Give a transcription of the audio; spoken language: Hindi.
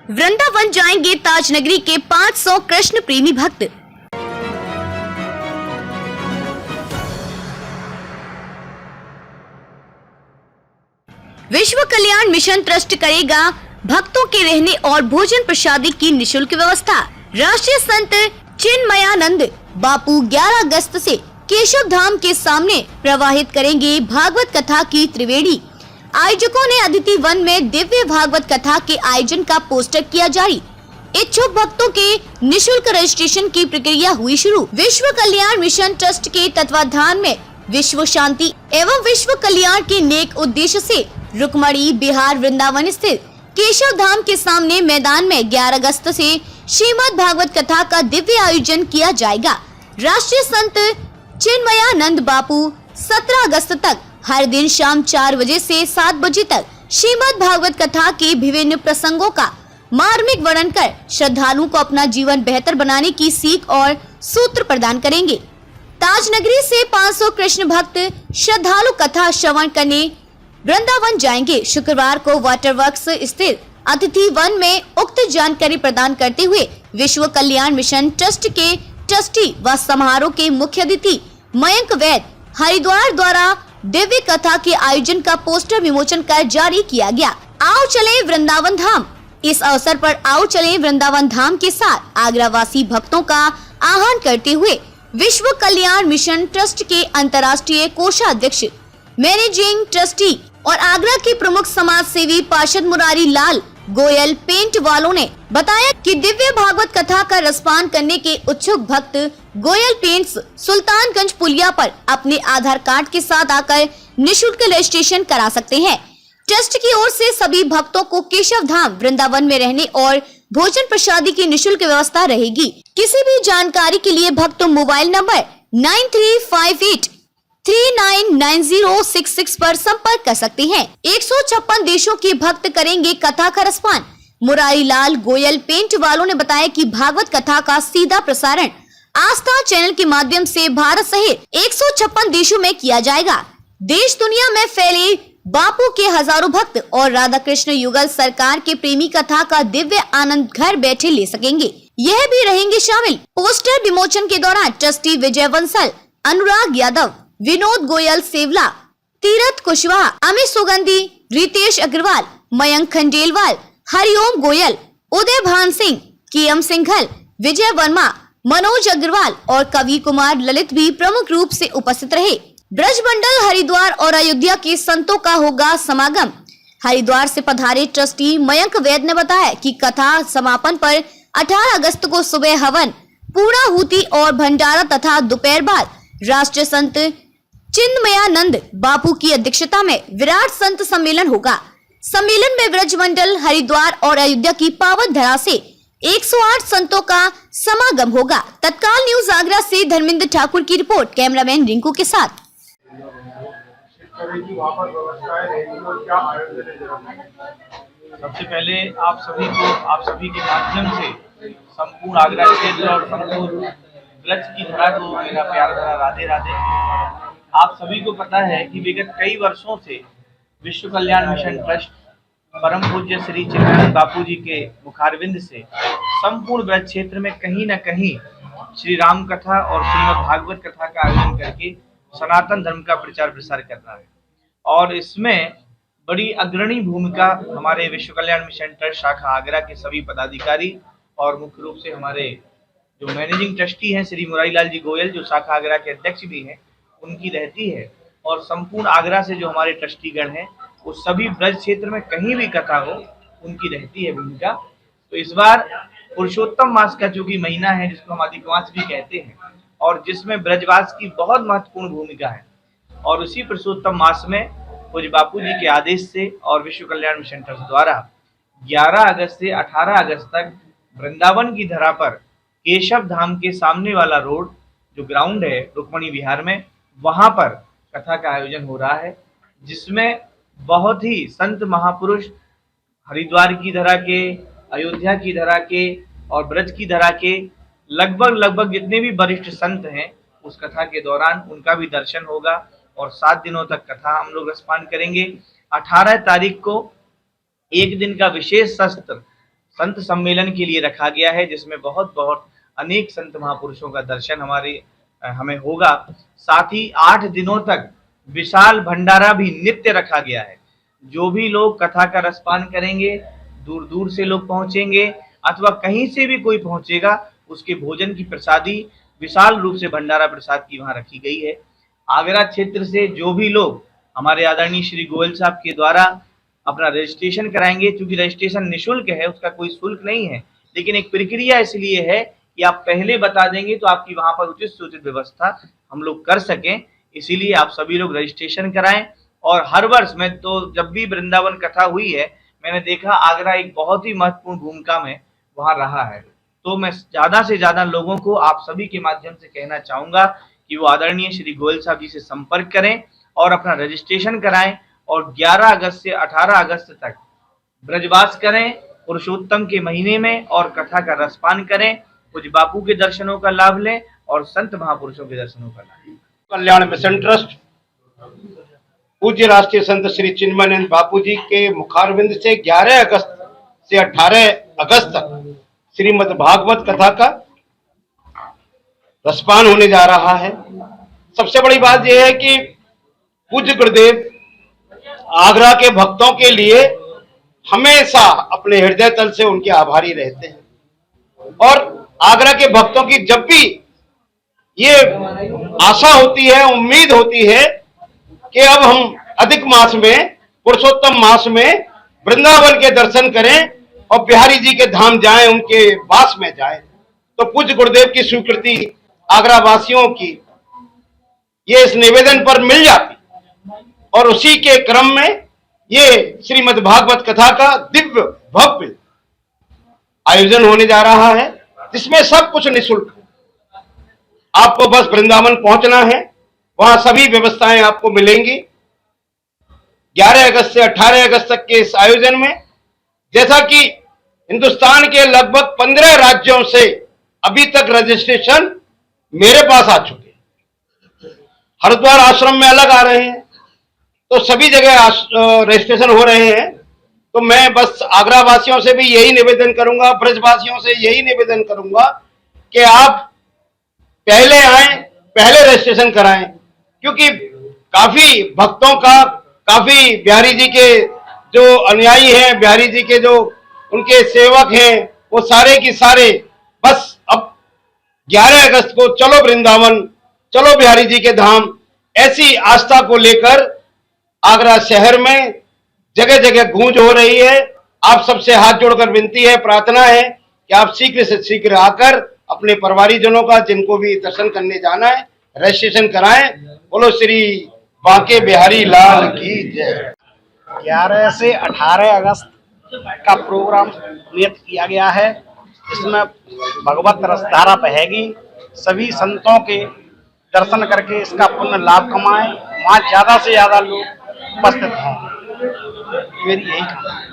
वृंदावन जाएंगे ताजनगरी के 500 कृष्ण प्रेमी भक्त। विश्व कल्याण मिशन ट्रस्ट करेगा भक्तों के रहने और भोजन प्रसादी की निशुल्क व्यवस्था। राष्ट्रीय संत चिन्मयानंद बापू 11 अगस्त से केशव धाम के सामने प्रवाहित करेंगे भागवत कथा की त्रिवेणी। आयोजकों ने अदिति वन में दिव्य भागवत कथा के आयोजन का पोस्टर किया जारी। इच्छुक भक्तों के निशुल्क रजिस्ट्रेशन की प्रक्रिया हुई शुरू। विश्व कल्याण मिशन ट्रस्ट के तत्वाधान में विश्व शांति एवं विश्व कल्याण के नेक उद्देश्य से रुक्मणी बिहार वृंदावन स्थित केशव धाम के सामने मैदान में 11 अगस्त से श्रीमद् भागवत कथा का दिव्य आयोजन किया जाएगा। राष्ट्रीय संत चिन्मयानंद बापू 17 अगस्त तक हर दिन शाम 4 बजे से 7 बजे तक श्रीमद् भागवत कथा के विभिन्न प्रसंगों का मार्मिक वर्णन कर श्रद्धालुओं को अपना जीवन बेहतर बनाने की सीख और सूत्र प्रदान करेंगे। ताजनगरी से 500 कृष्ण भक्त श्रद्धालु कथा श्रवण करने वृंदावन जाएंगे। शुक्रवार को वाटर वर्क्स स्थित अतिथि वन में उक्त जानकारी प्रदान करते हुए विश्व कल्याण मिशन ट्रस्ट के ट्रस्टी व समारोह के मुख्य अतिथि मयंक वैद हरिद्वार द्वारा दिव्य कथा के आयोजन का पोस्टर विमोचन कर जारी किया गया। आओ चले वृंदावन धाम। इस अवसर पर आओ चले वृंदावन धाम के साथ आगरा वासी भक्तों का आह्वान करते हुए विश्व कल्याण मिशन ट्रस्ट के अंतर्राष्ट्रीय कोषाध्यक्ष मैनेजिंग ट्रस्टी और आगरा के प्रमुख समाज सेवी पार्षद मुरारी लाल गोयल पेंट वालों ने बताया कि दिव्य भागवत कथा का रसपान करने के इच्छुक भक्त गोयल पेंट्स सुल्तानगंज पुलिया पर अपने आधार कार्ड के साथ आकर निशुल्क रजिस्ट्रेशन करा सकते हैं। ट्रस्ट की ओर से सभी भक्तों को केशव धाम वृंदावन में रहने और भोजन प्रसादी की निशुल्क व्यवस्था रहेगी। किसी भी जानकारी के लिए भक्त मोबाइल नंबर 9358399066 पर संपर्क कर सकते हैं। 156 देशों के भक्त करेंगे कथा का रसपान। मुरारी लाल गोयल पेंट वालों ने बताया कि भागवत कथा का सीधा प्रसारण आस्था चैनल के माध्यम से भारत सहित 156 देशों में किया जाएगा। देश दुनिया में फैले बापू के हजारों भक्त और राधा कृष्ण युगल सरकार के प्रेमी कथा का दिव्य आनंद घर बैठे ले सकेंगे। यह भी रहेंगे शामिल। पोस्टर विमोचन के दौरान ट्रस्टी विजय बंसल, अनुराग यादव, विनोद गोयल सेवला, तीरथ कुशवाहा, अमित सुगंधी, रितेश अग्रवाल, मयंक खंडेलवाल, हरिओम गोयल, उदय भान सिंह, केएम सिंघल, विजय वर्मा, मनोज अग्रवाल और कवि कुमार ललित भी प्रमुख रूप से उपस्थित रहे। ब्रज मंडल हरिद्वार और अयोध्या के संतों का होगा समागम। हरिद्वार से पधारे ट्रस्टी मयंक वैद ने बताया कि कथा समापन पर 18 अगस्त को सुबह हवन, पूर्णाहुति और भंडारा तथा दोपहर बाद राष्ट्रीय संत चिन्मयानंद बापू की अध्यक्षता में विराट संत सम्मेलन होगा। सम्मेलन में ब्रज मंडल हरिद्वार और अयोध्या की पावन धरा से 108 संतों का समागम होगा। तत्काल न्यूज आगरा से धर्मेंद्र ठाकुर की रिपोर्ट, कैमरामैन रिंकू के साथ। सबसे पहले आप सभी के माध्यम से संपूर्ण आगरा क्षेत्र और संपूर्ण ब्रज की धरा को मेरा प्यार भरा राधे राधे। आप सभी को पता है कि विगत कई वर्षों से विश्व कल्याण मिशन ट्रस्ट परम पूज्य श्री चिन्मयानंद बापू जी के मुखारविंद से संपूर्ण ब्रज क्षेत्र में कहीं न कहीं श्री राम कथा और श्रीमद् भागवत कथा का आयोजन करके सनातन धर्म का प्रचार प्रसार कर रहा है। और इसमें बड़ी अग्रणी भूमिका हमारे विश्व कल्याण मिशन ट्रस्ट शाखा आगरा के सभी पदाधिकारी और मुख्य रूप से हमारे जो मैनेजिंग ट्रस्टी हैं श्री मुरारी लाल जी गोयल, जो शाखा आगरा के अध्यक्ष भी हैं, उनकी रहती है। और संपूर्ण आगरा से जो हमारे ट्रस्टीगण हैं वो सभी ब्रज क्षेत्र में कहीं भी कथा हो उनकी रहती है भूमिका। तो इस बार पुरुषोत्तम मास का जो कि महीना है, जिसको हम अधिक मास भी कहते हैं, और जिसमें ब्रजवास की बहुत महत्वपूर्ण भूमिका है, और उसी पुरुषोत्तम मास में पूज्य बापू जी के आदेश से और विश्व कल्याण मिशन ट्रस्ट द्वारा 11 अगस्त से 18 अगस्त तक वृंदावन की धरा पर केशव धाम के सामने वाला रोड जो ग्राउंड है रुक्मणी विहार में, वहां पर कथा का आयोजन हो रहा है, जिसमें बहुत ही संत महापुरुष हरिद्वार की धरा के, अयोध्या की धरा के और ब्रज की धरा के लगभग जितने भी वरिष्ठ संत हैं, उस कथा के दौरान उनका भी दर्शन होगा और 7 दिनों तक कथा हम लोग रसपान करेंगे। 18 तारीख को एक दिन का विशेष सत्र संत सम्मेलन के लिए रखा गया है, जिसमें बहुत बहुत अनेक संत महापुरुषों का दर्शन हमें होगा। साथ ही 8 दिनों तक विशाल भंडारा भी नित्य रखा गया है। जो भी लोग कथा का रसपान करेंगे, दूर दूर से लोग पहुंचेंगे अथवा कहीं से भी कोई पहुंचेगा, उसके भोजन की प्रसादी विशाल रूप से भंडारा प्रसाद की वहां रखी गई है। आगरा क्षेत्र से जो भी लोग हमारे आदरणीय श्री गोयल साहब के द्वारा अपना रजिस्ट्रेशन कराएंगे, क्योंकि रजिस्ट्रेशन निःशुल्क है, उसका कोई शुल्क नहीं है, लेकिन एक प्रक्रिया इसलिए है कि आप पहले बता देंगे तो आपकी वहां पर उचित से उचित व्यवस्था हम लोग कर सकें। इसीलिए आप सभी लोग रजिस्ट्रेशन कराएं। और हर वर्ष मैं तो जब भी वृंदावन कथा हुई है, मैंने देखा आगरा एक बहुत ही महत्वपूर्ण भूमिका में वहां रहा है। तो मैं ज्यादा से ज्यादा लोगों को आप सभी के माध्यम से कहना चाहूंगा कि वो आदरणीय श्री गोयल साहब जी से संपर्क करें और अपना रजिस्ट्रेशन कराएं और 11 अगस्त से 18 अगस्त तक ब्रजवास करें पुरुषोत्तम के महीने में, और कथा का रसपान करें, कुछ बापू के दर्शनों का लाभ लें और संत महापुरुषों के दर्शनों का लाभ लें। कल्याण मिशन ट्रस्ट पूज्य राष्ट्रीय संत श्री चिन्मयानंद बापू जी के मुखारविंद से 11 अगस्त से 18 अगस्त तक श्रीमद् भागवत कथा का रसपान होने जा रहा है। सबसे बड़ी बात यह है कि पूज्य गुरुदेव आगरा के भक्तों के लिए हमेशा अपने हृदय तल से उनके आभारी रहते हैं, और आगरा के भक्तों की जब भी ये आशा होती है, उम्मीद होती है कि अब हम अधिक मास में, पुरुषोत्तम मास में वृंदावन के दर्शन करें और बिहारी जी के धाम जाएं, उनके वास में जाएं, तो पूज्य गुरुदेव की स्वीकृति आगरा वासियों की ये इस निवेदन पर मिल जाती, और उसी के क्रम में ये श्रीमद् भागवत कथा का दिव्य भव्य आयोजन होने जा रहा है, जिसमें सब कुछ निःशुल्क। आपको बस वृंदावन पहुंचना है, वहां सभी व्यवस्थाएं आपको मिलेंगी। 11 अगस्त से 18 अगस्त तक के इस आयोजन में, जैसा कि हिंदुस्तान के लगभग 15 राज्यों से अभी तक रजिस्ट्रेशन मेरे पास आ चुके हैं, हरिद्वार आश्रम में अलग आ रहे हैं, तो सभी जगह रजिस्ट्रेशन हो रहे हैं। तो मैं बस आगरा वासियों से भी यही निवेदन करूंगा, ब्रजवासियों से यही निवेदन करूंगा कि आप पहले आएं, पहले रजिस्ट्रेशन कराएं, क्योंकि काफी भक्तों का, काफी बिहारी जी के जो अनुयायी हैं, बिहारी जी के जो उनके सेवक हैं, वो सारे की सारे बस अब 11 अगस्त को चलो वृंदावन, चलो बिहारी जी के धाम, ऐसी आस्था को लेकर आगरा शहर में जगह जगह गूंज हो रही है। आप सबसे हाथ जोड़कर विनती है, प्रार्थना है कि आप शीघ्र से शीघ्र आकर अपने परिवारीजनों का, जिनको भी दर्शन करने जाना है, रजिस्ट्रेशन कराएं। बोलो श्री बांके बिहारी लाल की जय। 11 से 18 अगस्त का प्रोग्राम नियत किया गया है, इसमें भगवत रसधारा बहेगी। सभी संतों के दर्शन करके इसका पुण्य लाभ कमाएं, वहाँ ज्यादा से ज्यादा लोग उपस्थित हों, मेरी यही कहना है।